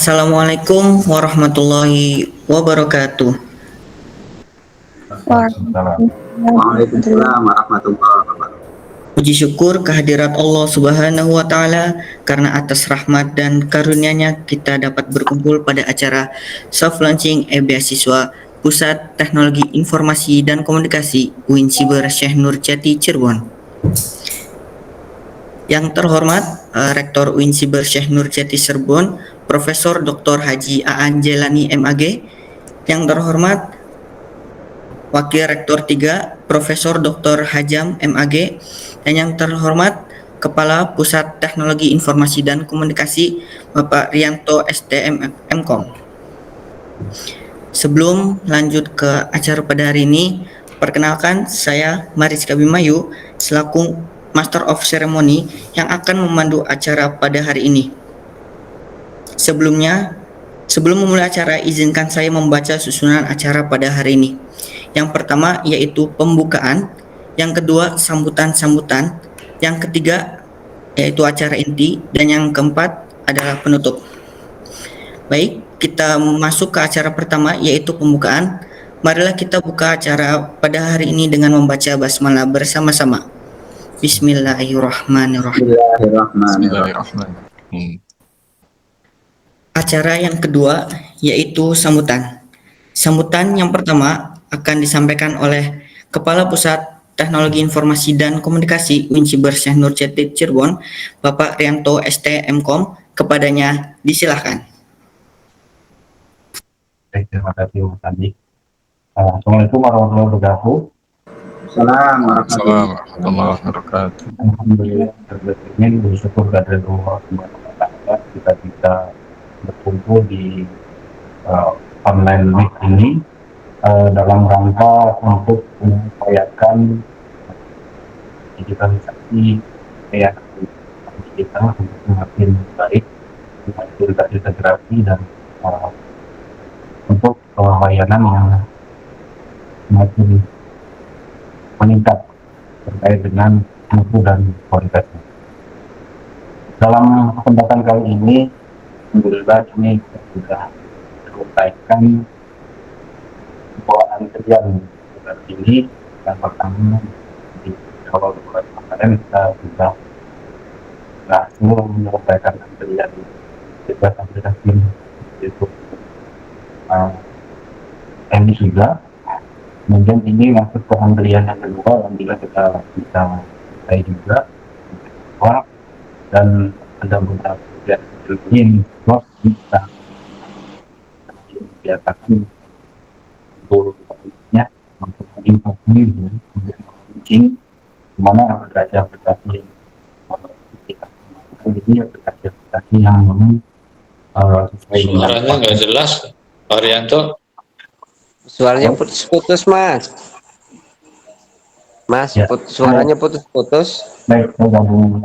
Assalamualaikum warahmatullahi wabarakatuh. Waalaikumsalam warahmatullahi wabarakatuh. Puji syukur kehadirat Allah Subhanahu wa Ta'ala, karena atas rahmat dan karunia-Nya kita dapat berkumpul pada acara soft launching beasiswa Pusat Teknologi Informasi dan Komunikasi UIN Siber Syekh Nurjati Cirebon. Yang terhormat Rektor UIN Siber Syekh Nurjati Cirebon, Profesor Dr. Haji Aan Jelani MAG. Yang terhormat Wakil Rektor 3, Profesor Dr. Hajam MAG. Dan yang terhormat Kepala Pusat Teknologi Informasi dan Komunikasi, Bapak Rianto STM MKOM. Sebelum lanjut ke acara pada hari ini, perkenalkan saya Mariska Bimayu selaku Master of Ceremony yang akan memandu acara pada hari ini. Sebelum memulai acara, izinkan saya membaca susunan acara pada hari ini. Yang pertama yaitu pembukaan, yang kedua sambutan-sambutan, yang ketiga yaitu acara inti, dan yang keempat adalah penutup. Baik, kita masuk ke acara pertama yaitu pembukaan. Marilah kita buka acara pada hari ini dengan membaca basmalah bersama-sama. Bismillahirrahmanirrahim. Bismillahirrahmanirrahim. Acara yang kedua yaitu sambutan. Sambutan yang pertama akan disampaikan oleh Kepala Pusat Teknologi Informasi dan Komunikasi UIN Siber Syekh Nurjati Cirebon, Bapak Rianto ST MKOM. Kepadanya disilahkan. Baik, terima kasih Mas Andi. Assalamualaikum warahmatullahi wabarakatuh. Assalamualaikum Warahmatullahi wabarakatuh. Alhamdulillah, ini bersyukur kepada Allah Subhanahu wa Ta'ala kita bisa berkumpul di online meet ini dalam rangka untuk mengupayakan digitalisasi kita untuk semakin baik, semakin terintegrasi dan untuk layanan yang semakin meningkat terkait dengan mutu dan kualitasnya. Dalam kesempatan kali ini, alhamdulillah ini sudah teruraikan bahwa antrian ini yang pertama di awal bulan kemarin kita sudah berhasil menyelesaikan antrian bebas aplikasi itu ini sudah. Kemudian ini masuk ke antrian yang kedua, alhamdulillah kita bisa selesai juga. Dan ada beberapa yang bisa dibiasakan untuk menginfeksi kemudian launching dimana aplikasi ini aplikasi yang memang sesuai dengan suaranya nggak jelas, Pak Rianto. Suaranya putus-putus, Mas. Ya. Suaranya putus-putus. Baik, saya gabung.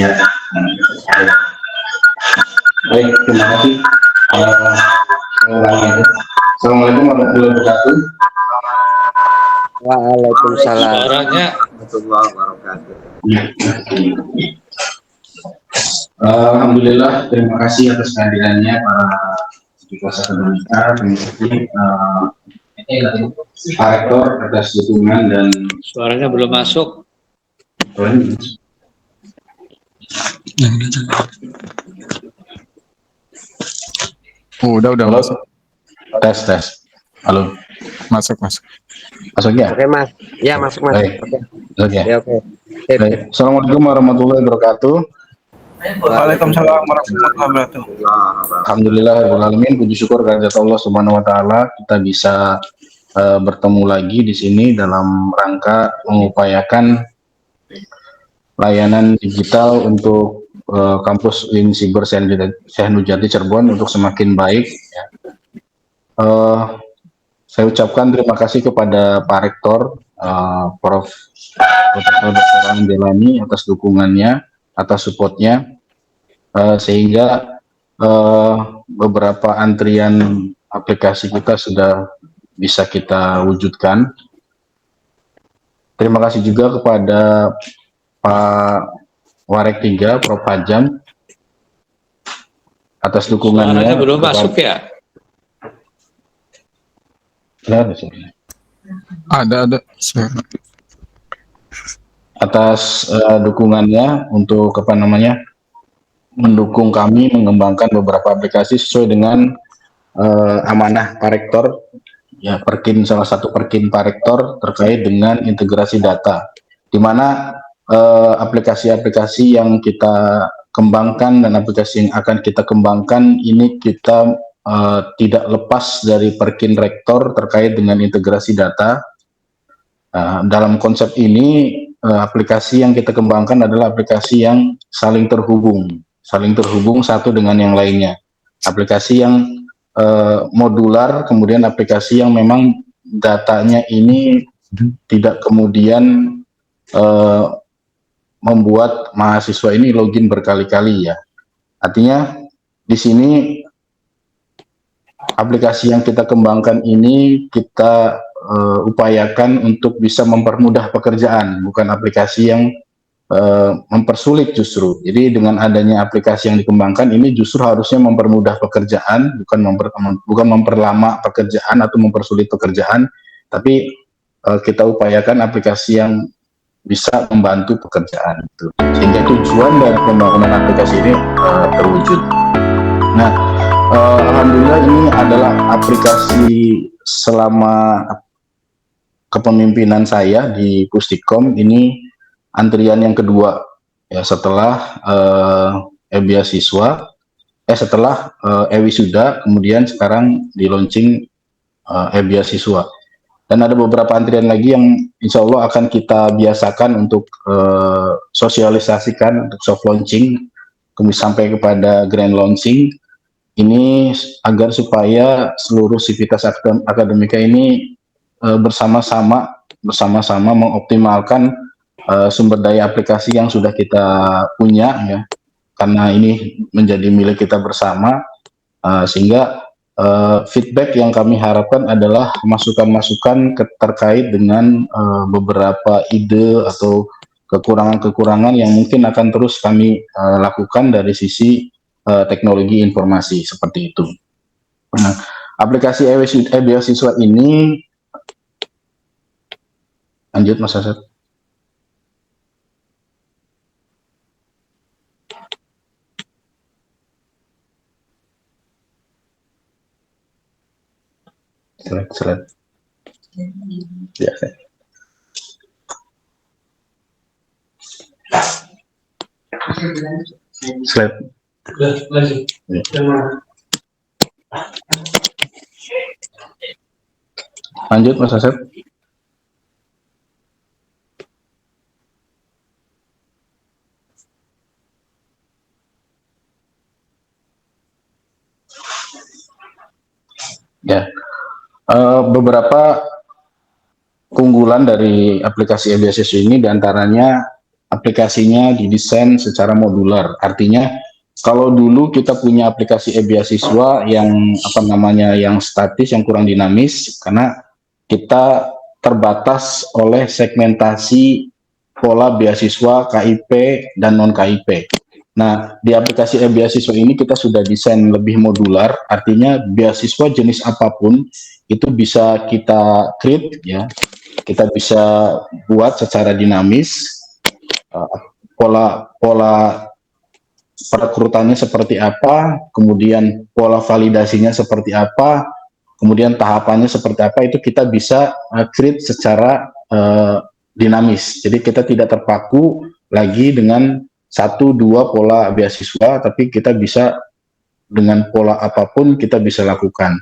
Ya, baik, terima kasih. Assalamualaikum warahmatullahi wabarakatuh. Waalaikumsalam. Suaranya Warahmatullahi wabarakatuh. Alhamdulillah, terima kasih atas kehadirannya para kuasa pemerintah, pengisi, Pak Rektor atas dukungan dan suaranya belum masuk. Udah Halo. masuk. Tes. Halo. Masuk. Masuk ya? Oke, Mas. Ya, masuk, Mas. Baik. Oke. Ya, oke. Baik. Assalamualaikum warahmatullahi wabarakatuh. Waalaikumsalam warahmatullahi wabarakatuh. Alhamdulillah, alamin, puji syukur kehadirat Allah Subhanahu wa Ta'ala kita bisa bertemu lagi di sini dalam rangka mengupayakan layanan digital untuk kampus UIN Siber Syekh Nurjati Cirebon untuk semakin baik. Ya. Saya ucapkan terima kasih kepada Pak Rektor, Prof. Dr. Aan Jelani atas dukungannya, atas supportnya, sehingga beberapa antrian aplikasi kita sudah bisa kita wujudkan. Terima kasih juga kepada Pak Warek 3, Prof. Hajam, atas dukungannya. Suaranya belum masuk ya? Ada. Atas dukungannya untuk mendukung kami mengembangkan beberapa aplikasi sesuai dengan amanah Pak Rektor, ya, salah satu perkin Pak Rektor terkait dengan integrasi data, di mana aplikasi-aplikasi yang kita kembangkan dan aplikasi yang akan kita kembangkan ini kita tidak lepas dari perkin Rektor terkait dengan integrasi data. Dalam konsep ini aplikasi yang kita kembangkan adalah aplikasi yang saling terhubung satu dengan yang lainnya. Aplikasi yang modular, kemudian aplikasi yang memang datanya ini tidak kemudian membuat mahasiswa ini login berkali-kali, ya. Artinya di sini aplikasi yang kita kembangkan ini kita upayakan untuk bisa mempermudah pekerjaan, bukan aplikasi yang mempersulit justru. Jadi dengan adanya aplikasi yang dikembangkan ini justru harusnya mempermudah pekerjaan, bukan memperlama pekerjaan atau mempersulit pekerjaan, tapi kita upayakan aplikasi yang bisa membantu pekerjaan itu, sehingga tujuan dari pembangunan aplikasi ini terwujud. Nah, alhamdulillah ini adalah aplikasi selama kepemimpinan saya di Pustikom ini antrian yang kedua, ya, setelah beasiswa, setelah wisuda, kemudian sekarang di launching beasiswa. Dan ada beberapa antrian lagi yang insya Allah akan kita biasakan untuk sosialisasikan untuk soft launching, kemudian sampai kepada grand launching. Ini agar supaya seluruh sivitas akademika ini bersama-sama mengoptimalkan sumber daya aplikasi yang sudah kita punya, ya, karena ini menjadi milik kita bersama, sehingga feedback yang kami harapkan adalah masukan-masukan terkait dengan beberapa ide atau kekurangan-kekurangan yang mungkin akan terus kami lakukan dari sisi teknologi informasi seperti itu. Nah, aplikasi beasiswa ini, lanjut Mas Asad. Slide. Ya. Slide. Lanjut Mas Asep. Ya, beberapa keunggulan dari aplikasi beasiswa ini diantaranya aplikasinya didesain secara modular. Artinya kalau dulu kita punya aplikasi beasiswa yang yang statis, yang kurang dinamis, karena kita terbatas oleh segmentasi pola beasiswa KIP dan non KIP. Nah, di aplikasi beasiswa ini kita sudah desain lebih modular, artinya beasiswa jenis apapun itu bisa kita create, ya. Kita bisa buat secara dinamis, pola perekrutannya seperti apa, kemudian pola validasinya seperti apa, kemudian tahapannya seperti apa, itu kita bisa create secara dinamis. Jadi kita tidak terpaku lagi dengan 1-2 pola beasiswa, tapi kita bisa dengan pola apapun kita bisa lakukan.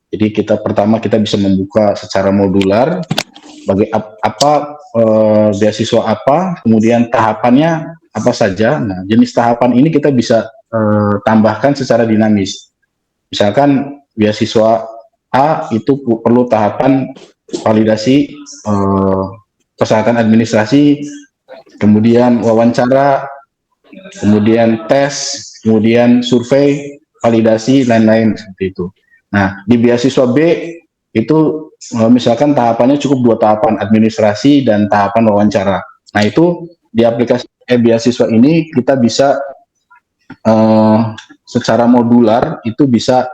Jadi pertama kita bisa membuka secara modular, beasiswa apa, kemudian tahapannya apa saja. Nah, jenis tahapan ini kita bisa tambahkan secara dinamis. Misalkan beasiswa A itu perlu tahapan validasi persyaratan administrasi, kemudian wawancara, kemudian tes, kemudian survei, validasi lain-lain seperti itu. Nah, di beasiswa B itu misalkan tahapannya cukup 2 tahapan, administrasi dan tahapan wawancara. Nah, itu di aplikasi beasiswa ini kita bisa secara modular itu bisa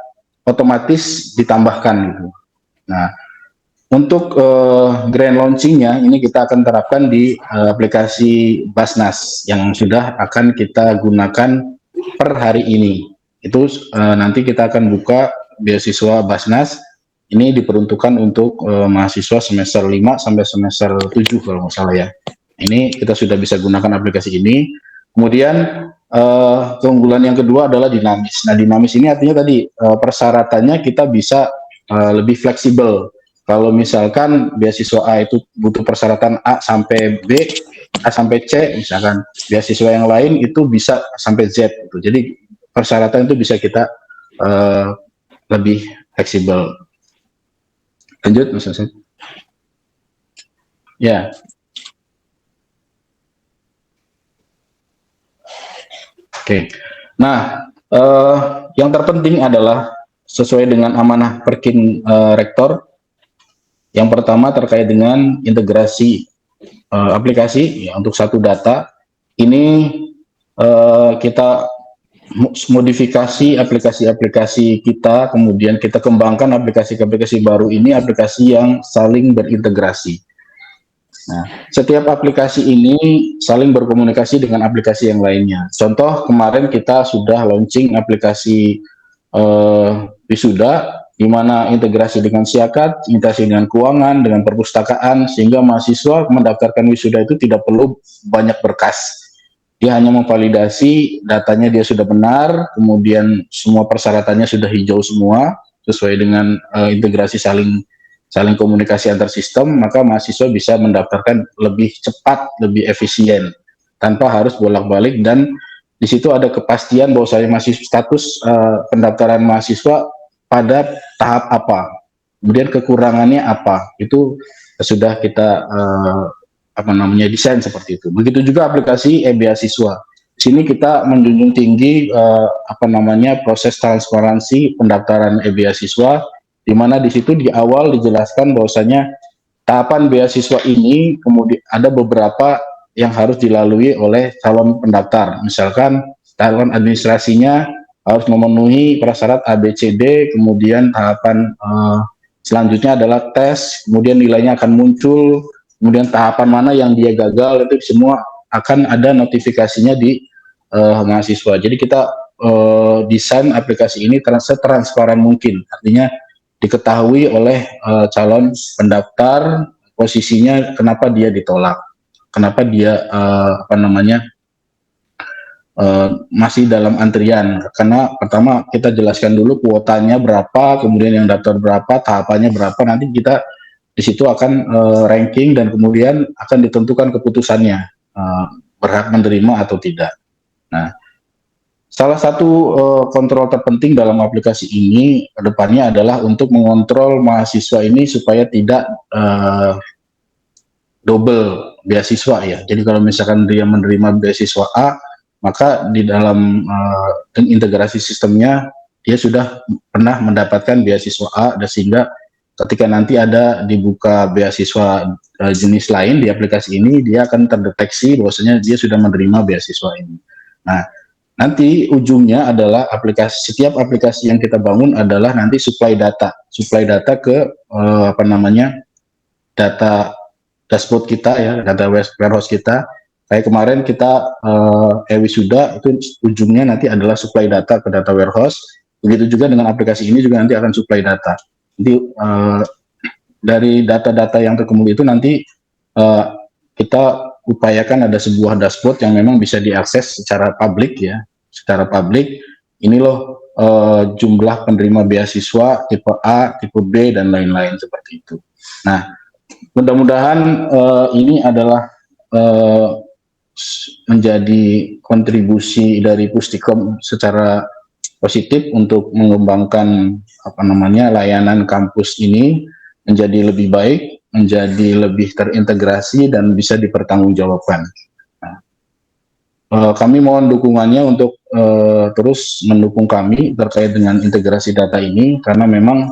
otomatis ditambahkan gitu. Nah, untuk grand launchingnya ini kita akan terapkan di aplikasi Basnas yang sudah akan kita gunakan per hari ini. Itu nanti kita akan buka beasiswa Basnas. Ini diperuntukkan untuk mahasiswa semester 5 sampai semester 7 kalau nggak salah ya. Ini kita sudah bisa gunakan aplikasi ini. Kemudian keunggulan yang kedua adalah dinamis. Nah, dinamis ini artinya tadi persyaratannya kita bisa lebih fleksibel. Kalau misalkan beasiswa A itu butuh persyaratan A sampai B, A sampai C, misalkan beasiswa yang lain itu bisa sampai Z. Gitu. Jadi persyaratan itu bisa kita lebih fleksibel. Lanjut, Mas Hasan. Ya. Oke. Nah, yang terpenting adalah sesuai dengan amanah Perkin Rektor. Yang pertama terkait dengan integrasi aplikasi ya, untuk satu data. Ini kita modifikasi aplikasi-aplikasi kita, kemudian kita kembangkan aplikasi-aplikasi baru ini, aplikasi yang saling berintegrasi. Nah, setiap aplikasi ini saling berkomunikasi dengan aplikasi yang lainnya. Contoh, kemarin kita sudah launching aplikasi Wisuda, di mana integrasi dengan Siakat, integrasi dengan keuangan, dengan perpustakaan, sehingga mahasiswa mendaftarkan wisuda itu tidak perlu banyak berkas. Dia hanya memvalidasi datanya dia sudah benar, kemudian semua persyaratannya sudah hijau semua, sesuai dengan integrasi saling komunikasi antar sistem, maka mahasiswa bisa mendaftarkan lebih cepat, lebih efisien, tanpa harus bolak-balik, dan di situ ada kepastian bahwasanya masih status pendaftaran mahasiswa pada tahap apa, kemudian kekurangannya apa, itu sudah kita desain seperti itu. Begitu juga aplikasi e-beasiswa. Di sini kita menjunjung tinggi proses transparansi pendaftaran e-beasiswa, di mana di situ di awal dijelaskan bahwasanya tahapan beasiswa ini kemudian ada beberapa yang harus dilalui oleh calon pendaftar. Misalkan calon administrasinya harus memenuhi prasyarat ABCD, kemudian tahapan selanjutnya adalah tes, kemudian nilainya akan muncul, kemudian tahapan mana yang dia gagal, itu semua akan ada notifikasinya di mahasiswa. Jadi kita desain aplikasi ini setransparan mungkin, artinya diketahui oleh calon pendaftar posisinya kenapa dia ditolak, kenapa dia masih dalam antrian. Karena pertama kita jelaskan dulu kuotanya berapa, kemudian yang daftar berapa, tahapannya berapa, nanti kita di situ akan ranking dan kemudian akan ditentukan keputusannya berhak menerima atau tidak. Nah, salah satu kontrol terpenting dalam aplikasi ini ke depannya adalah untuk mengontrol mahasiswa ini supaya tidak double beasiswa ya. Jadi kalau misalkan dia menerima beasiswa A, maka di dalam integrasi sistemnya dia sudah pernah mendapatkan beasiswa A, dan sehingga ketika nanti ada dibuka beasiswa jenis lain di aplikasi ini, dia akan terdeteksi bahwasanya dia sudah menerima beasiswa ini. Nah, nanti ujungnya adalah setiap aplikasi yang kita bangun adalah nanti supply data ke data dashboard kita ya, data warehouse kita. Kayak kemarin kita Wisuda itu ujungnya nanti adalah supply data ke data warehouse. Begitu juga dengan aplikasi ini juga nanti akan supply data. Jadi dari data-data yang terkumpul itu nanti kita upayakan ada sebuah dashboard yang memang bisa diakses secara publik ya, secara publik. Ini loh jumlah penerima beasiswa tipe A, tipe B dan lain-lain seperti itu. Nah, mudah-mudahan ini adalah menjadi kontribusi dari Pustikom secara positif untuk mengembangkan layanan kampus ini menjadi lebih baik, menjadi lebih terintegrasi dan bisa dipertanggungjawabkan. Nah, kami mohon dukungannya untuk terus mendukung kami terkait dengan integrasi data ini, karena memang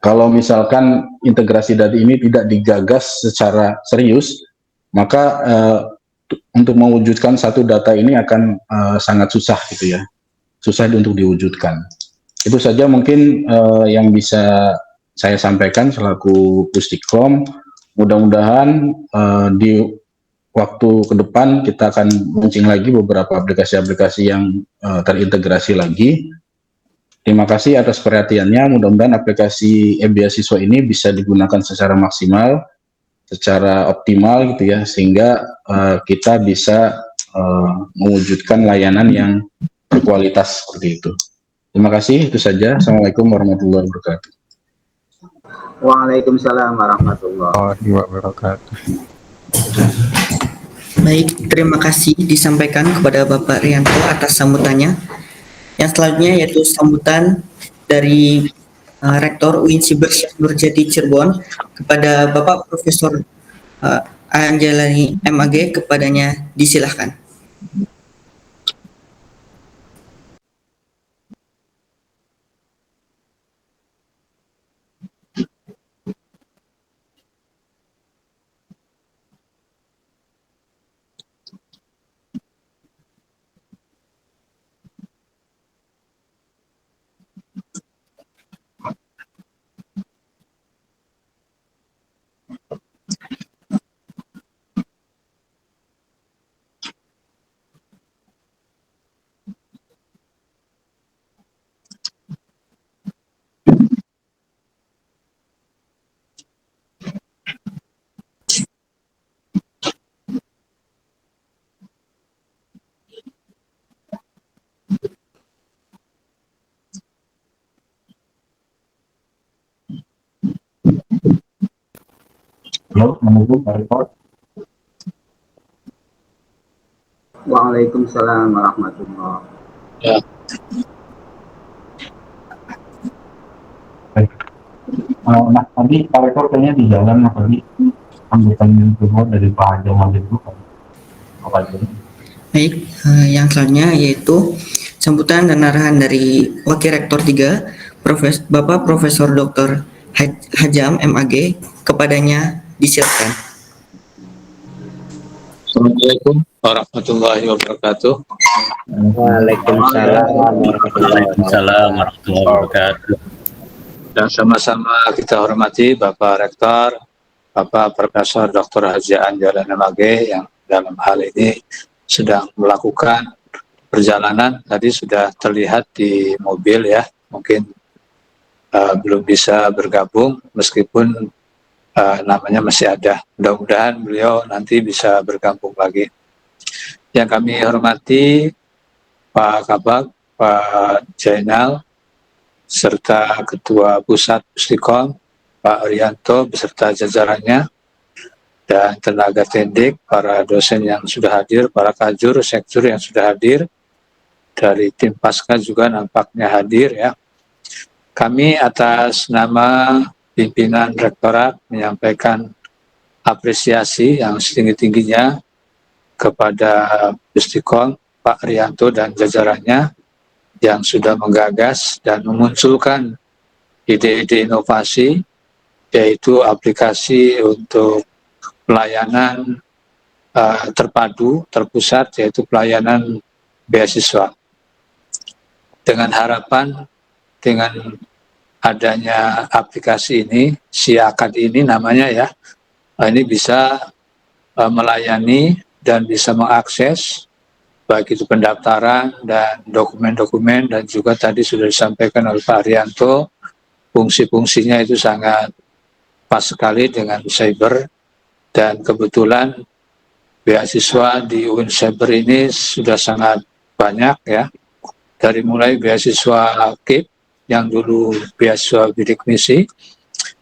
kalau misalkan integrasi data ini tidak digagas secara serius, maka untuk mewujudkan satu data ini akan sangat susah gitu ya, susah untuk diwujudkan. Itu saja mungkin yang bisa saya sampaikan selaku Pustikom. Mudah-mudahan di waktu ke depan kita akan launching lagi beberapa aplikasi-aplikasi yang terintegrasi lagi. Terima kasih atas perhatiannya. Mudah-mudahan aplikasi e-beasiswa ini bisa digunakan secara maksimal, secara optimal gitu ya, sehingga kita bisa mewujudkan layanan yang berkualitas seperti itu. Terima kasih, itu saja. Assalamualaikum warahmatullahi wabarakatuh. Waalaikumsalam warahmatullahi wabarakatuh. Baik, terima kasih disampaikan kepada Bapak Rianto atas sambutannya. Yang selanjutnya yaitu sambutan dari Rektor UIN Siber Syekh Nurjati Cirebon kepada Bapak Profesor Angelani MAG, kepadanya disilahkan. Halo, menunggu Pak Rektor. Waalaikumsalam warahmatullahi. Ya. Baik. Nah, tadi Pak Rektor kayaknya di jalan, tadi sambutan yang kedua dari Pak Jamal itu apa aja? Baik, yang selanjutnya yaitu sambutan dan arahan dari Wakil Rektor 3, Bapak Profesor Dr. Hajam MAG, kepadanya disilakan. Assalamualaikum warahmatullahi wabarakatuh. Waalaikumsalam warahmatullahi wabarakatuh. Dan sama-sama kita hormati Bapak Rektor, Bapak Profesor Dr. Haji Angelani MAG yang dalam hal ini sedang melakukan perjalanan. Tadi sudah terlihat di mobil ya, mungkin belum bisa bergabung meskipun namanya masih ada. Mudah-mudahan beliau nanti bisa bergabung lagi. Yang kami hormati Pak Kabak, Pak Jainal, serta Ketua Pusat Pustikom, Pak Rianto beserta jajarannya, dan tenaga tendik, para dosen yang sudah hadir, para kajur, sekjur yang sudah hadir, dari tim Pasca juga nampaknya hadir ya. Kami atas nama pimpinan Rektorat menyampaikan apresiasi yang setinggi-tingginya kepada Pustikom, Pak Rianto dan jajarannya yang sudah menggagas dan memunculkan ide-ide inovasi, yaitu aplikasi untuk pelayanan terpadu, terpusat, yaitu pelayanan beasiswa. Dengan harapan dengan adanya aplikasi ini, Siakat ini namanya ya, ini bisa melayani dan bisa mengakses baik itu pendaftaran dan dokumen-dokumen, dan juga tadi sudah disampaikan oleh Pak Arianto, fungsi-fungsinya itu sangat pas sekali dengan cyber, dan kebetulan beasiswa di UIN Cyber ini sudah sangat banyak ya, dari mulai beasiswa KIP yang dulu beasiswa bidik misi,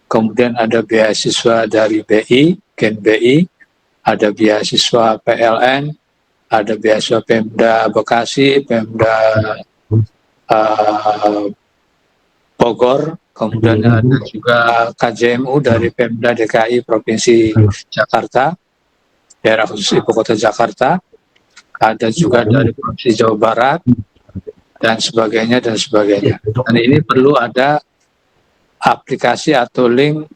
kemudian ada beasiswa dari BI, Gen BI, ada beasiswa PLN, ada beasiswa Pemda Bekasi, Pemda Bogor, kemudian ada juga KJMU dari Pemda DKI Provinsi Jakarta, daerah khusus Ibu Kota Jakarta, ada juga dari Provinsi Jawa Barat, dan sebagainya, dan sebagainya. Dan ini perlu ada aplikasi atau link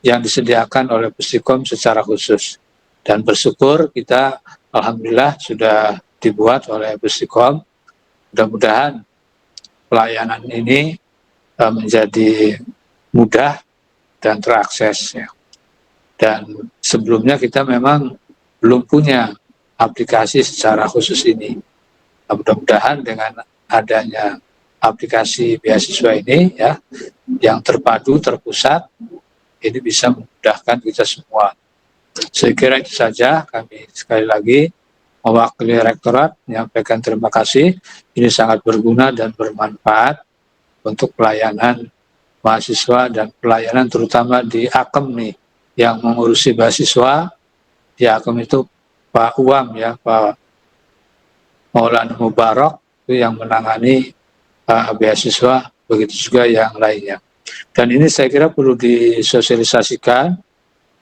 yang disediakan oleh Pustikom secara khusus. Dan bersyukur kita, alhamdulillah, sudah dibuat oleh Pustikom. Mudah-mudahan pelayanan ini menjadi mudah dan terakses. Ya. Dan sebelumnya kita memang belum punya aplikasi secara khusus ini. Nah, mudah-mudahan dengan adanya aplikasi beasiswa ini ya, yang terpadu, terpusat, ini bisa memudahkan kita semua. Saya kira itu saja. Kami sekali lagi mewakili Rektorat menyampaikan terima kasih. Ini sangat berguna dan bermanfaat untuk pelayanan mahasiswa dan pelayanan terutama di AKEM nih, yang mengurusi beasiswa. Di AKEM itu Pak Uam ya, Pak Maulana Mubarak, itu yang menangani beasiswa, begitu juga yang lainnya. Dan ini saya kira perlu disosialisasikan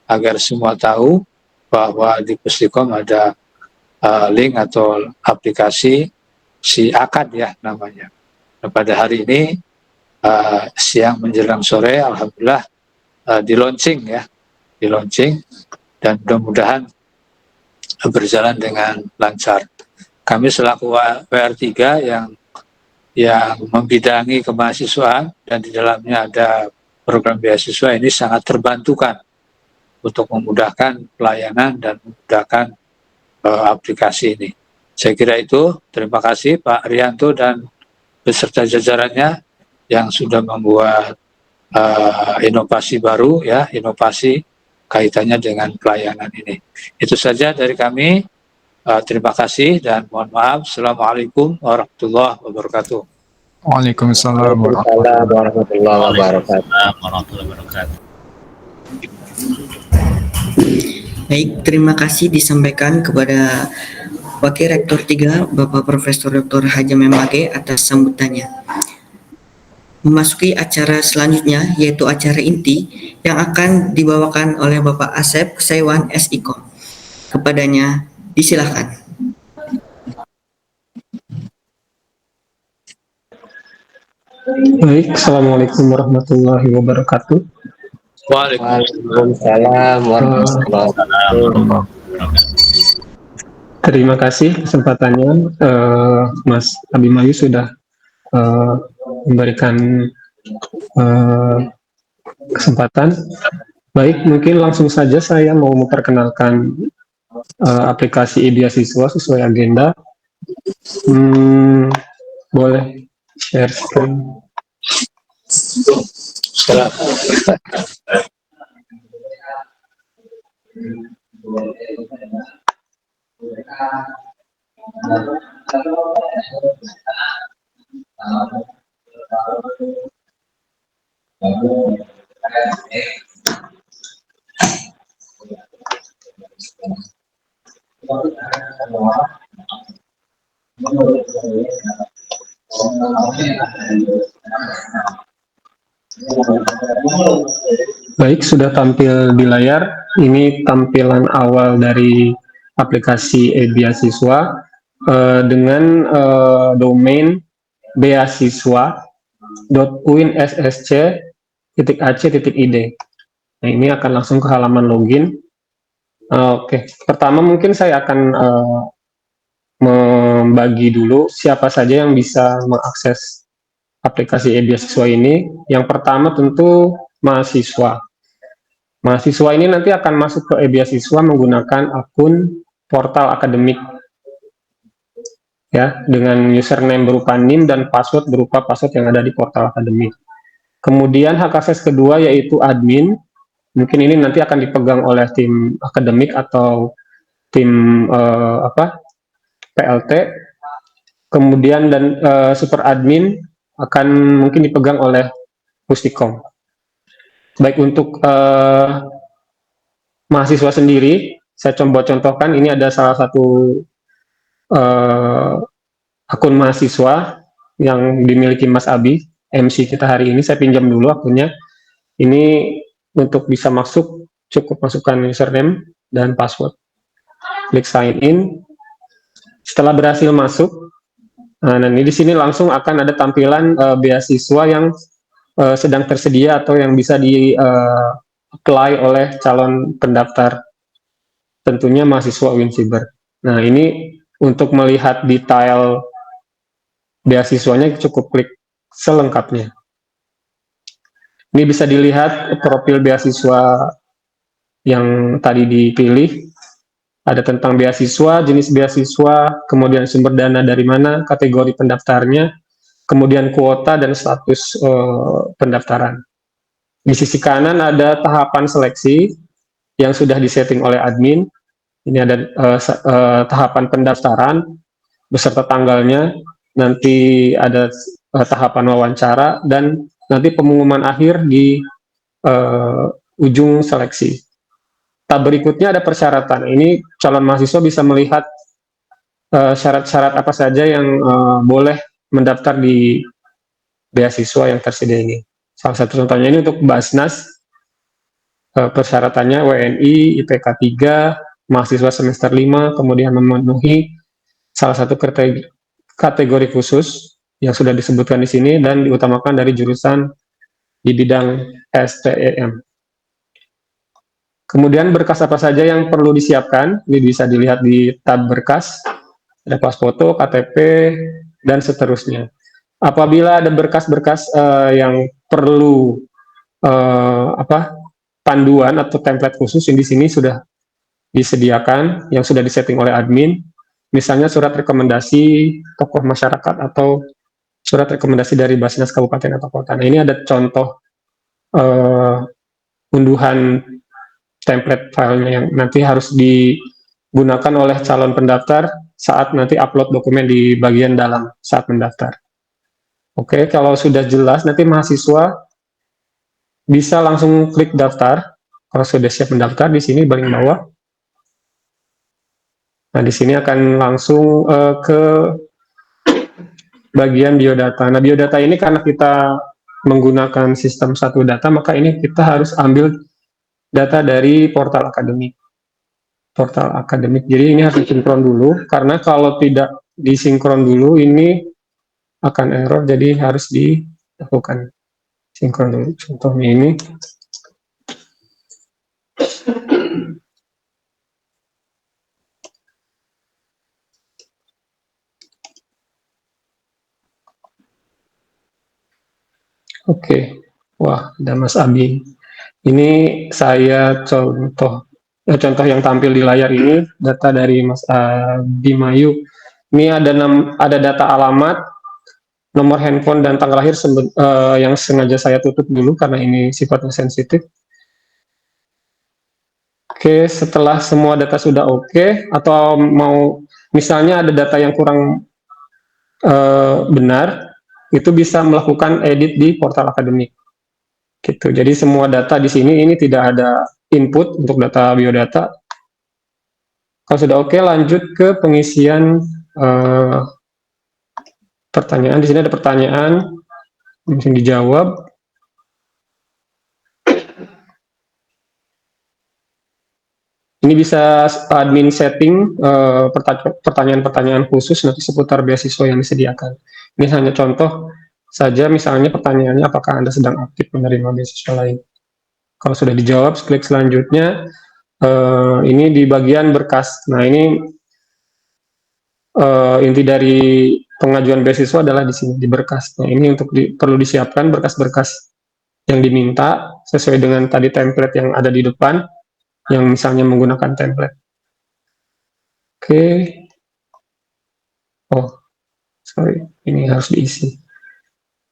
agar semua tahu bahwa di Pustikom ada link atau aplikasi si AKAD ya namanya. Nah, pada hari ini siang menjelang sore, alhamdulillah di launching dan mudah-mudahan berjalan dengan lancar. Kami selaku WR3 yang membidangi kemahasiswaan dan di dalamnya ada program beasiswa ini sangat terbantukan untuk memudahkan pelayanan dan memudahkan aplikasi ini. Saya kira itu. Terima kasih Pak Rianto dan beserta jajarannya yang sudah membuat inovasi baru ya, inovasi kaitannya dengan pelayanan ini. Itu saja dari kami. Terima kasih dan mohon maaf. Assalamualaikum warahmatullahi wabarakatuh. Waalaikumsalam Warahmatullahi wabarakatuh. warahmatullahi wabarakatuh. Baik, terima kasih disampaikan kepada Wakil Rektor 3 Bapak Profesor Dr. Haji Memage atas sambutannya. Memasuki acara selanjutnya yaitu acara inti yang akan dibawakan oleh Bapak Asep Kusaiwan SIKOM. Kepadanya disilahkan. Baik, Assalamualaikum warahmatullahi wabarakatuh. Waalaikumsalam warahmatullahi wabarakatuh. Terima kasih kesempatannya, Mas Abimayu sudah memberikan kesempatan. Baik, mungkin langsung saja saya mau memperkenalkan aplikasi e-beasiswa sesuai agenda. Boleh share screen. Baik, sudah tampil di layar. Ini tampilan awal dari aplikasi e-beasiswa dengan domain beasiswa.uinssc.ac.id. Nah, ini akan langsung ke halaman login. Oke, pertama mungkin saya akan membagi dulu siapa saja yang bisa mengakses aplikasi e-beasiswa ini. Yang pertama tentu mahasiswa. Mahasiswa ini nanti akan masuk ke e-beasiswa menggunakan akun portal akademik ya, dengan username berupa NIM dan password berupa password yang ada di portal akademik. Kemudian hak akses kedua yaitu admin. Mungkin ini nanti akan dipegang oleh tim akademik atau tim PLT. Kemudian dan super admin akan mungkin dipegang oleh Pustikom. Baik, untuk mahasiswa sendiri, saya coba contohkan, ini ada salah satu akun mahasiswa yang dimiliki Mas Abi, MC kita hari ini. Saya pinjam dulu akunnya. Ini untuk bisa masuk, cukup masukkan username dan password. Klik sign in. Setelah berhasil masuk, nah ini di sini langsung akan ada tampilan beasiswa yang sedang tersedia atau yang bisa di apply oleh calon pendaftar, tentunya mahasiswa UIN Siber. Nah ini untuk melihat detail beasiswanya cukup klik selengkapnya. Ini bisa dilihat profil beasiswa yang tadi dipilih. Ada tentang beasiswa, jenis beasiswa, kemudian sumber dana dari mana, kategori pendaftarnya, kemudian kuota dan status pendaftaran. Di sisi kanan ada tahapan seleksi yang sudah disetting oleh admin. Ini ada tahapan pendaftaran beserta tanggalnya, nanti ada tahapan wawancara, dan nanti pengumuman akhir di ujung seleksi. Tab berikutnya ada persyaratan. Ini calon mahasiswa bisa melihat syarat-syarat apa saja yang boleh mendaftar di beasiswa yang tersedia ini. Salah satu contohnya ini untuk Basnas, persyaratannya WNI, IPK 3, mahasiswa semester 5, kemudian memenuhi salah satu kategori khusus yang sudah disebutkan di sini dan diutamakan dari jurusan di bidang STEM. Kemudian berkas apa saja yang perlu disiapkan, ini bisa dilihat di tab berkas, ada pas foto, KTP, dan seterusnya. Apabila ada berkas-berkas yang perlu panduan atau template khusus yang di sini sudah disediakan, yang sudah disetting oleh admin, misalnya surat rekomendasi tokoh masyarakat atau surat rekomendasi dari Basnas Kabupaten atau Kota. Nah, ini ada contoh unduhan template filenya yang nanti harus digunakan oleh calon pendaftar saat nanti upload dokumen di bagian dalam saat mendaftar. Oke, kalau sudah jelas nanti mahasiswa bisa langsung klik daftar. Kalau sudah siap mendaftar di sini paling bawah. Nah, di sini akan langsung ke bagian biodata. Nah, biodata ini karena kita menggunakan sistem satu data, maka ini kita harus ambil data dari portal akademik. Portal akademik. Jadi ini harus disinkron dulu, karena kalau tidak disinkron dulu ini akan error, jadi harus dilakukan sinkron dulu. Contohnya ini. Oke, wah ada Mas Abi. Ini saya contoh yang tampil di layar ini data dari Mas Bimayu. Ini ada data alamat, nomor handphone dan tanggal lahir yang sengaja saya tutup dulu karena ini sifatnya sensitif. Oke, setelah semua data sudah oke, atau mau misalnya ada data yang kurang benar, itu bisa melakukan edit di portal akademik. Gitu. Jadi semua data di sini ini tidak ada input untuk data biodata. Kalau sudah oke, lanjut ke pengisian pertanyaan. Di sini ada pertanyaan, mungkin dijawab. Ini bisa admin setting pertanyaan-pertanyaan khusus nanti seputar beasiswa yang disediakan. Ini hanya contoh saja, misalnya pertanyaannya apakah Anda sedang aktif menerima beasiswa lain. Kalau sudah dijawab, klik selanjutnya. Ini di bagian berkas. Nah, ini inti dari pengajuan beasiswa adalah di sini, di berkas. Nah, ini untuk perlu disiapkan berkas-berkas yang diminta sesuai dengan tadi template yang ada di depan, yang misalnya menggunakan template. Oke. Oh, sorry, ini harus diisi.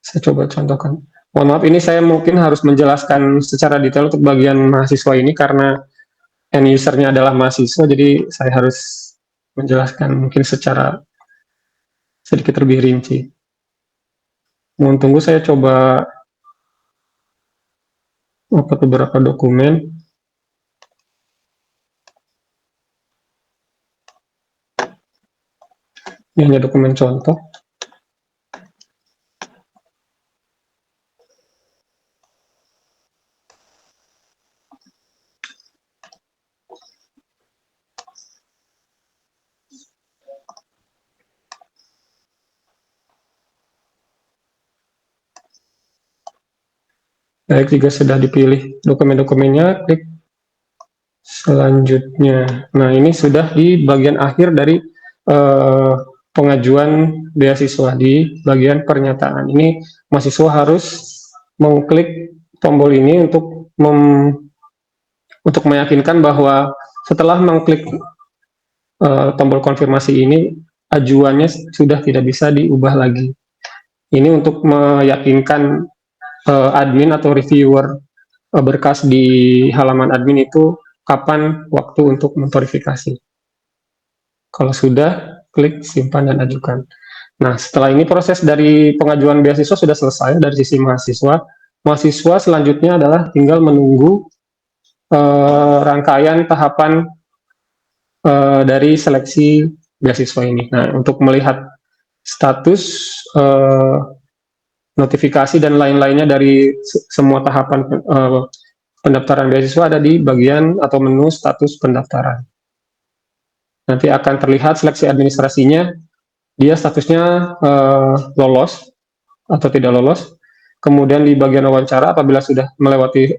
Saya coba contohkan. Mohon maaf, ini saya mungkin harus menjelaskan secara detail untuk bagian mahasiswa ini karena end user-nya adalah mahasiswa, jadi saya harus menjelaskan mungkin secara sedikit lebih rinci. Mohon tunggu, saya coba upload beberapa dokumen. Ini hanya dokumen contoh. Baik, jika sudah dipilih dokumen-dokumennya, klik selanjutnya. Nah, ini sudah di bagian akhir dari pengajuan beasiswa, di bagian pernyataan. Ini mahasiswa harus mengklik tombol ini untuk meyakinkan bahwa setelah mengklik tombol konfirmasi ini, ajuannya sudah tidak bisa diubah lagi. Ini untuk meyakinkan admin atau reviewer berkas di halaman admin itu kapan waktu untuk memverifikasi. Kalau sudah, klik simpan dan ajukan. Nah, setelah ini proses dari pengajuan beasiswa sudah selesai dari sisi mahasiswa. Mahasiswa selanjutnya adalah tinggal menunggu rangkaian tahapan dari seleksi beasiswa ini. Nah, untuk melihat status notifikasi dan lain-lainnya dari semua tahapan pendaftaran beasiswa ada di bagian atau menu status pendaftaran. Nanti akan terlihat seleksi administrasinya, dia statusnya lolos atau tidak lolos. Kemudian di bagian wawancara, apabila sudah melewati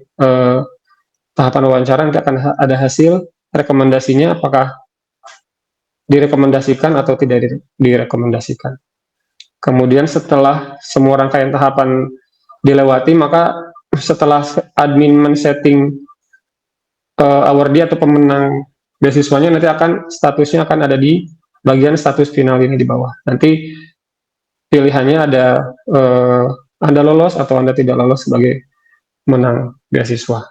tahapan wawancara, nanti akan ada hasil rekomendasinya, apakah direkomendasikan atau tidak direkomendasikan. Kemudian setelah semua rangkaian tahapan dilewati, maka setelah admin men-setting awardee atau pemenang beasiswanya, nanti statusnya akan ada di bagian status final ini di bawah. Nanti pilihannya ada Anda lolos atau Anda tidak lolos sebagai menang beasiswa.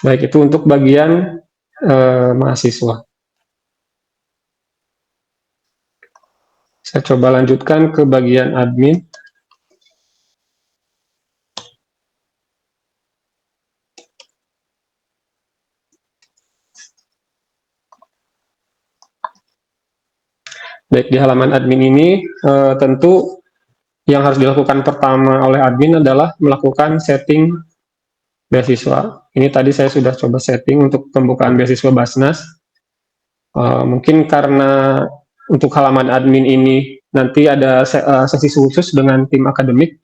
Baik, itu untuk bagian mahasiswa. Saya coba lanjutkan ke bagian admin. Baik, di halaman admin ini tentu yang harus dilakukan pertama oleh admin adalah melakukan setting beasiswa. Ini tadi saya sudah coba setting untuk pembukaan beasiswa Basnas. Mungkin karena untuk halaman admin ini nanti ada sesi khusus dengan tim akademik,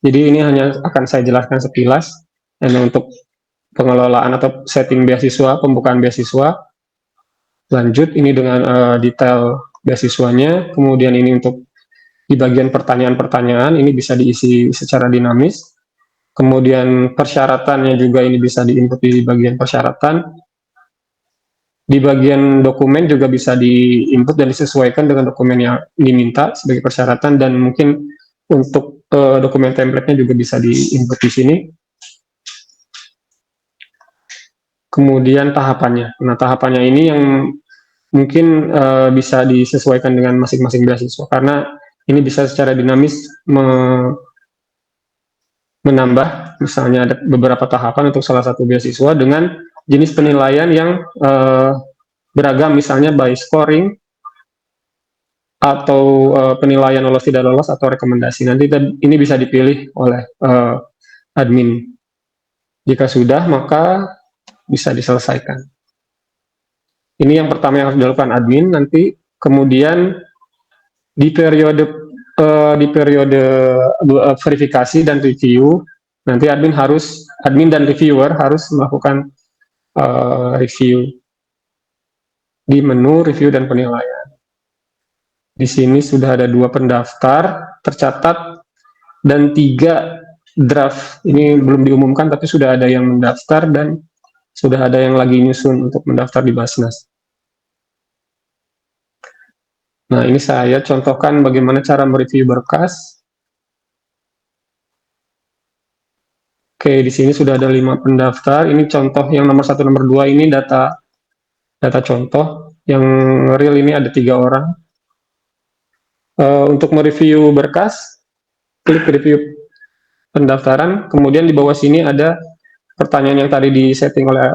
jadi ini hanya akan saya jelaskan sekilas. Dan untuk pengelolaan atau setting beasiswa, pembukaan beasiswa, lanjut ini dengan detail beasiswanya. Kemudian ini untuk di bagian pertanyaan-pertanyaan ini bisa diisi secara dinamis. Kemudian persyaratannya juga ini bisa diinput di bagian persyaratan. Di bagian dokumen juga bisa diinput dan disesuaikan dengan dokumen yang diminta sebagai persyaratan, dan mungkin untuk dokumen template-nya juga bisa diinput di sini. Kemudian tahapannya. Nah, tahapannya ini yang mungkin bisa disesuaikan dengan masing-masing beasiswa, karena ini bisa secara dinamis menambah, misalnya ada beberapa tahapan untuk salah satu beasiswa dengan jenis penilaian yang beragam, misalnya by scoring, atau penilaian lolos tidak lolos, atau rekomendasi. Nanti ini bisa dipilih oleh admin. Jika sudah, maka bisa diselesaikan. Ini yang pertama yang harus dilakukan admin. Nanti kemudian di periode verifikasi dan review, nanti admin dan reviewer harus melakukan review di menu review dan penilaian. Di sini sudah ada 2 pendaftar tercatat dan 3 draft. Ini belum diumumkan, tapi sudah ada yang mendaftar dan sudah ada yang lagi nyusun untuk mendaftar di Basnas. Nah, ini saya contohkan bagaimana cara mereview berkas. Oke, di sini sudah ada 5 pendaftar. Ini contoh yang nomor 1, nomor 2 ini data contoh. Yang real ini ada 3 orang. Untuk mereview berkas, klik review pendaftaran. Kemudian di bawah sini ada pertanyaan yang tadi disetting oleh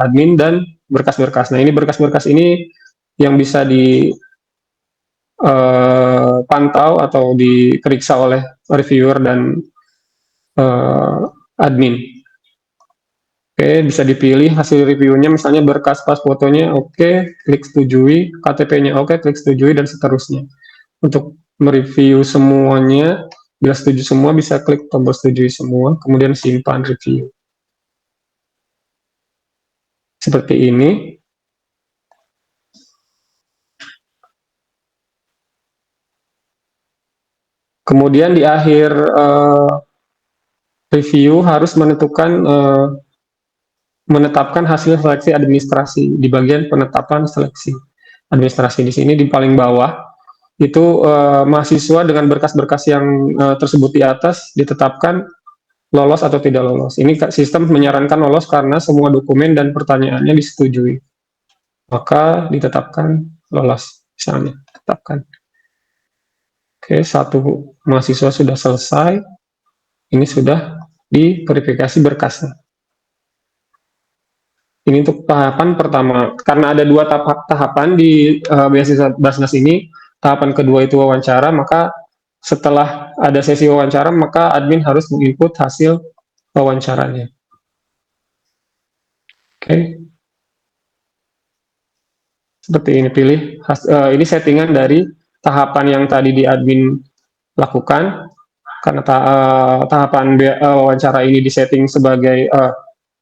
admin dan berkas-berkas. Nah, ini berkas-berkas ini yang bisa dipantau atau diperiksa oleh reviewer dan admin. Oke, bisa dipilih hasil reviewnya, misalnya berkas pas fotonya, oke, klik setujui, KTP-nya oke, klik setujui, dan seterusnya. Untuk mereview semuanya, Bila setuju semua bisa klik tombol setuju semua, kemudian simpan review. Seperti ini. Kemudian di akhir review harus menetapkan hasil seleksi administrasi di bagian penetapan seleksi administrasi. Di sini di paling bawah itu mahasiswa dengan berkas-berkas yang tersebut di atas ditetapkan lolos atau tidak lolos. Ini sistem menyarankan lolos karena semua dokumen dan pertanyaannya disetujui. Maka ditetapkan lolos, misalnya tetapkan. Oke, satu mahasiswa sudah selesai. Ini sudah diverifikasi berkasnya. Ini untuk tahapan pertama. Karena ada 2 tahapan di beasiswa Basnas ini. Tahapan kedua itu wawancara, maka setelah ada sesi wawancara, maka admin harus menginput hasil wawancaranya. Oke. Seperti ini, pilih. Ini settingan dari tahapan yang tadi di admin lakukan. Karena tahapan wawancara ini disetting sebagai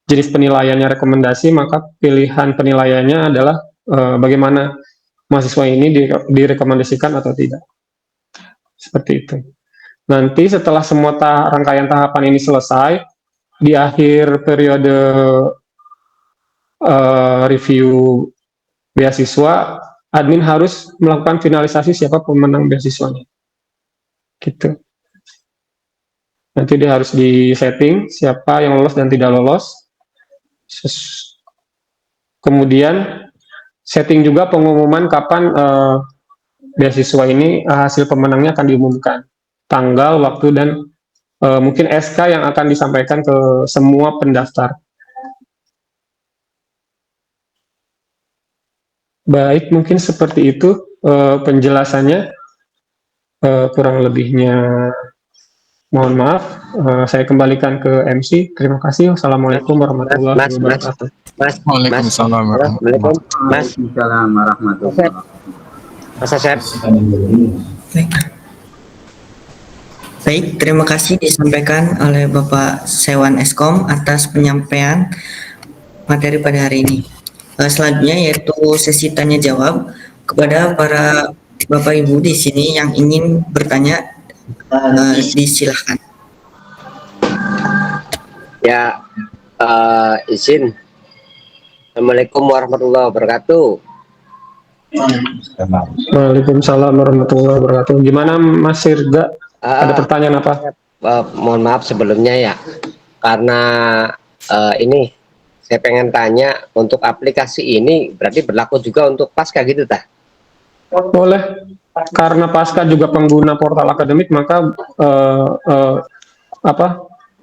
jenis penilaiannya rekomendasi, maka pilihan penilaiannya adalah bagaimana mahasiswa ini direkomendasikan atau tidak. Seperti itu. Nanti setelah semua rangkaian tahapan ini selesai, di akhir periode review beasiswa, admin harus melakukan finalisasi siapa pemenang beasiswanya. Gitu. Nanti dia harus di setting siapa yang lolos dan tidak lolos. Kemudian setting juga pengumuman kapan beasiswa ini hasil pemenangnya akan diumumkan. Tanggal, waktu, dan mungkin SK yang akan disampaikan ke semua pendaftar. Baik, mungkin seperti itu penjelasannya. Kurang lebihnya mohon maaf. Saya kembalikan ke MC. Terima kasih. Wassalamualaikum warahmatullahi wabarakatuh. Waalaikumsalam warahmatullahi wabarakatuh. Waalaikumsalam warahmatullahi wabarakatuh. Mas Asep. Baik, terima kasih disampaikan oleh Bapak Sewan Eskom atas penyampaian materi pada hari ini. Selanjutnya yaitu sesi tanya jawab kepada para Bapak Ibu di sini yang ingin bertanya, disilahkan. Ya, izin. Assalamualaikum warahmatullahi wabarakatuh. Waalaikumsalam warahmatullahi wabarakatuh. Gimana Mas Sirga? Ada pertanyaan apa? Mohon maaf sebelumnya ya, karena ini saya pengen tanya, untuk aplikasi ini berarti berlaku juga untuk pasca gitu tah? Boleh. Karena pasca juga pengguna portal akademik, maka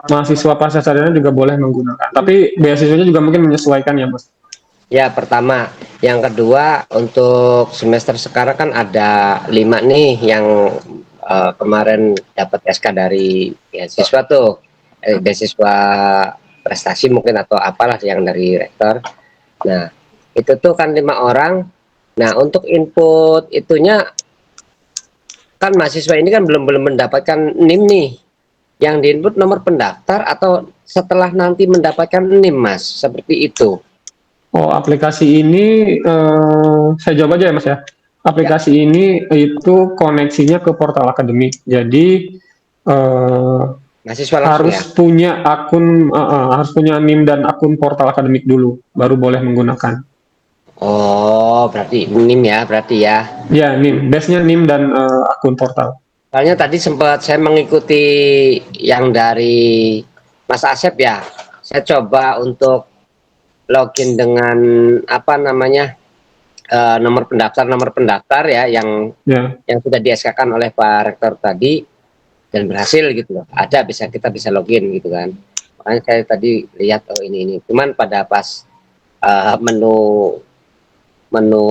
mahasiswa pasca sarjana juga boleh menggunakan. Tapi beasiswanya juga mungkin menyesuaikan ya, Mas. Ya, pertama. Yang kedua, untuk semester sekarang kan ada 5 nih yang kemarin dapat SK dari beasiswa tuh, beasiswa prestasi mungkin atau apalah yang dari rektor. Nah, itu tuh kan 5 orang. Nah, untuk input itunya kan mahasiswa ini kan belum mendapatkan NIM nih. Yang diinput nomor pendaftar atau setelah nanti mendapatkan NIM, Mas? Seperti itu. Oh, aplikasi ini saya jawab aja ya, Mas ya. Aplikasi ini itu koneksinya ke portal akademik. Jadi mahasiswa harus ya? punya akun, harus punya NIM dan akun portal akademik dulu, baru boleh menggunakan. Oh, berarti NIM ya, berarti ya. Ya, NIM. Base-nya NIM dan akun portal. Soalnya tadi sempat saya mengikuti yang dari Mas Asep ya. Saya coba untuk login dengan apa namanya nomor pendaftar ya yang sudah di-SK-kan oleh Pak Rektor tadi dan berhasil gitu loh. Ada kita bisa login gitu kan. Makanya saya tadi lihat oh ini. Cuman pada pas menu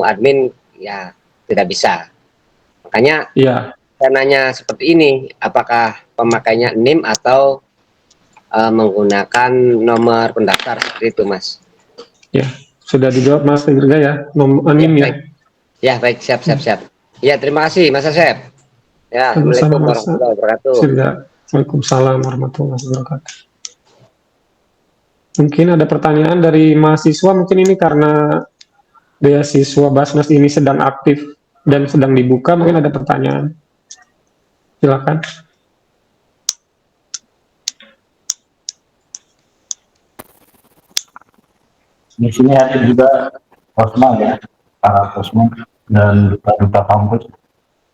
admin ya tidak bisa. Makanya saya nanya seperti ini, apakah pemakainya NIM atau menggunakan nomor pendaftar seperti itu, Mas? Ya, sudah dijawab Mas Irga ya, NIM ya. Ya, baik, siap. Ya, terima kasih Mas Asep. Ya, Sama-sama, Assalamualaikum Mas. warahmatullahi wabarakatuh. Sudah. Waalaikumsalam warahmatullahi wabarakatuh. Mungkin ada pertanyaan dari mahasiswa, mungkin ini karena beasiswa Basnas ini sedang aktif dan sedang dibuka, mungkin ada pertanyaan. Silakan. Di sini ada juga Osman ya, para Osman dan duta kampus.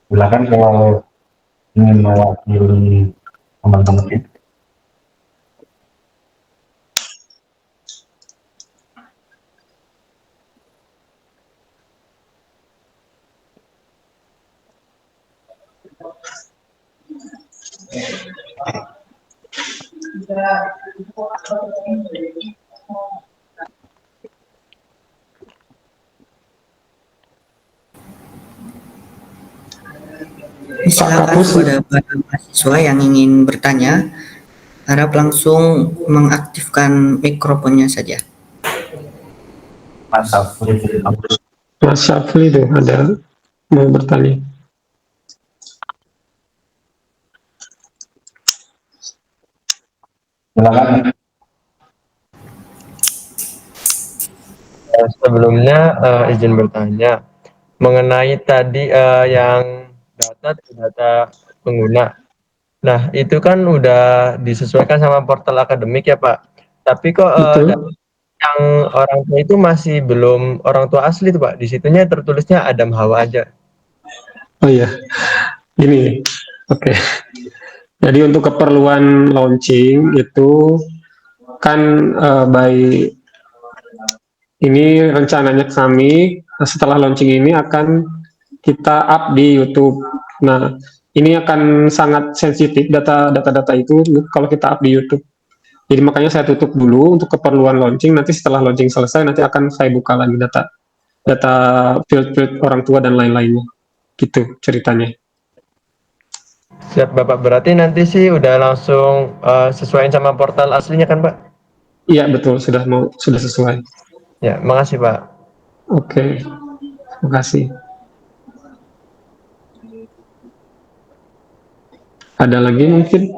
Silakan kalau ingin mewakili teman-teman ini. Silakan kepada para mahasiswa yang ingin bertanya, harap langsung mengaktifkan mikrofonnya saja. Mas Syafli itu ada mau bertanya. Silakan. Sebelumnya izin bertanya mengenai tadi yang data pengguna. Nah, itu kan udah disesuaikan sama portal akademik ya, Pak. Tapi kok yang orang tua itu masih belum orang tua asli tuh, Pak. Di situnya tertulisnya Adam Hawa aja. Oh iya, gini, oke. Jadi untuk keperluan launching itu kan ini rencananya kami setelah launching ini akan kita up di YouTube. Nah, ini akan sangat sensitif data-data itu kalau kita up di YouTube. Jadi makanya saya tutup dulu untuk keperluan launching. Nanti setelah launching selesai, nanti akan saya buka lagi data field orang tua dan lain-lainnya. Gitu ceritanya. Siap, Bapak. Berarti nanti sih udah langsung sesuaiin sama portal aslinya kan, Pak? Iya, betul. Sudah sesuai. Ya, makasih, Pak. Oke. Terima kasih. Ada lagi mungkin?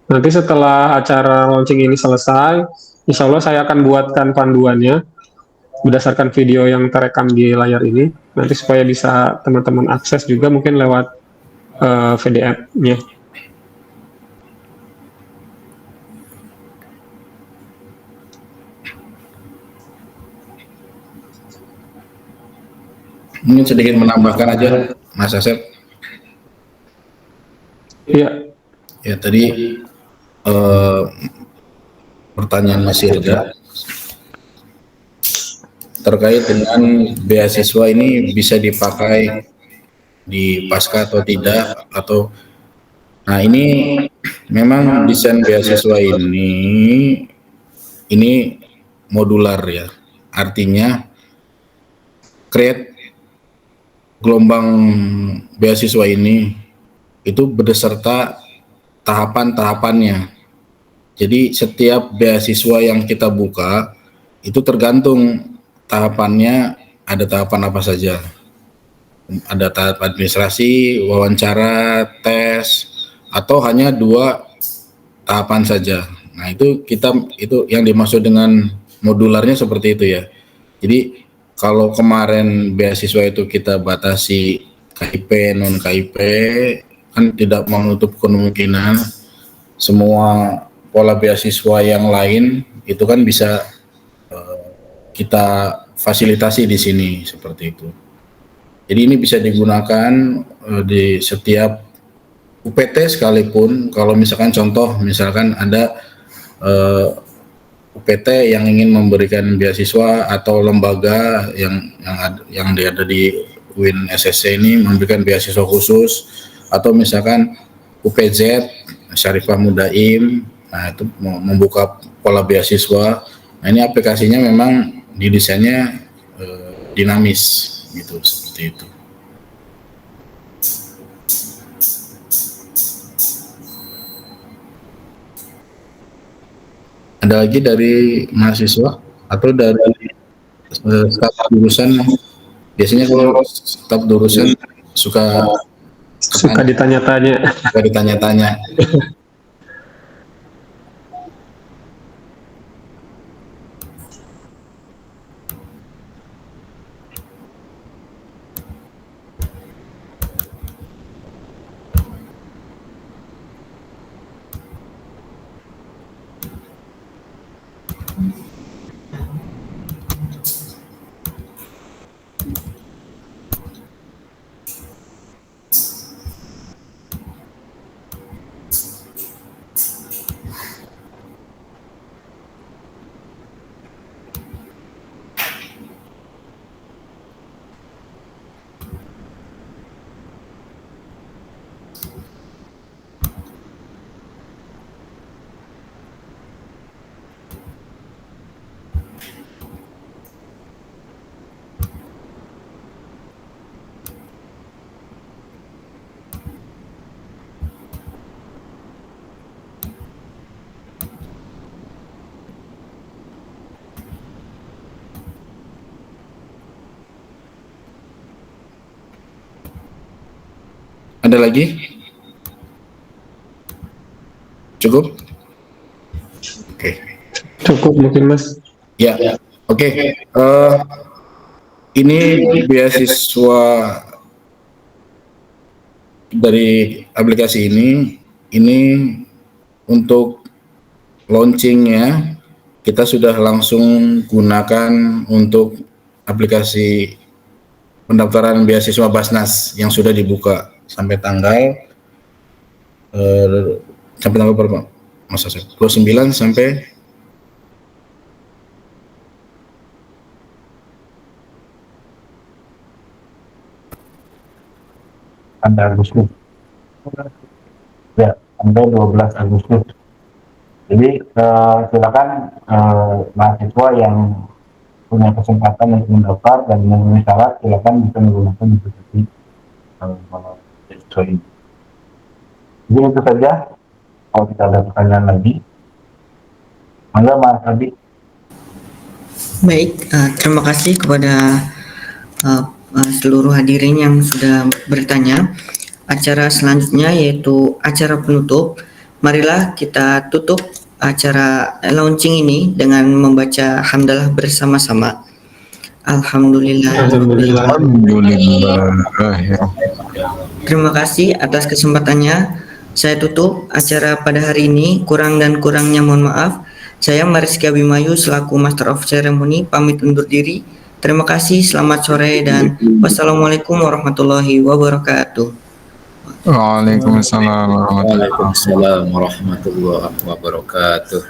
Nanti setelah acara launching ini selesai, insya Allah saya akan buatkan panduannya berdasarkan video yang terekam di layar ini, nanti supaya bisa teman-teman akses juga mungkin lewat PDF-nya. Mungkin sedikit menambahkan aja, Mas Asep. Iya. Ya tadi pertanyaan Mas Irga terkait dengan beasiswa ini bisa dipakai di pasca atau tidak, atau nah ini memang desain beasiswa ini modular ya, artinya create gelombang beasiswa ini itu berdasarkan tahapan-tahapannya. Jadi setiap beasiswa yang kita buka itu tergantung tahapannya, ada tahapan apa saja. Ada tahap administrasi, wawancara, tes, atau hanya 2 tahapan saja. Nah, itu yang dimaksud dengan modularnya seperti itu ya. Jadi kalau kemarin beasiswa itu kita batasi KIP, non KIP, kan tidak menutup kemungkinan semua pola beasiswa yang lain itu kan bisa kita fasilitasi di sini seperti itu. Jadi ini bisa digunakan di setiap UPT sekalipun. Kalau misalkan contoh, misalkan ada UPT yang ingin memberikan beasiswa atau lembaga yang ada di UIN SSC ini memberikan beasiswa khusus, atau misalkan UPZ Syarifah Mudaim, nah itu membuka pola beasiswa. Nah ini aplikasinya memang didesainnya dinamis gitu, seperti itu. Ada lagi dari mahasiswa atau dari staf jurusan? Biasanya kalau staf jurusan suka ditanya-tanya. suka ditanya-tanya. Ada lagi? Cukup? Oke. Cukup mungkin Mas. Ya, oke. Ini beasiswa dari aplikasi ini untuk launchingnya kita sudah langsung gunakan untuk aplikasi pendaftaran beasiswa Basnas yang sudah dibuka sampai tanggal berapa? Masa 29 sampai Agustus. Ya, sampai 12 Agustus. Jadi silakan mahasiswa yang punya kesempatan untuk mendaftar dan memenuhi syarat, silakan bisa menggunakan aplikasi beasiswa ini. Jadi itu saja. Kalau kita ada pertanyaan lagi, mangga Mas Abi. Baik, terima kasih kepada seluruh hadirin yang sudah bertanya. Acara selanjutnya yaitu acara penutup. Marilah kita tutup acara launching ini dengan membaca hamdalah bersama-sama. Alhamdulillah. Terima kasih atas kesempatannya. Saya tutup acara pada hari ini. Kurang dan kurangnya mohon maaf. Saya Mariski Abimayu selaku Master of Ceremony pamit undur diri. Terima kasih, selamat sore dan wassalamualaikum warahmatullahi wabarakatuh. Waalaikumsalam warahmatullahi wabarakatuh. Waalaikumsalam warahmatullahi wabarakatuh.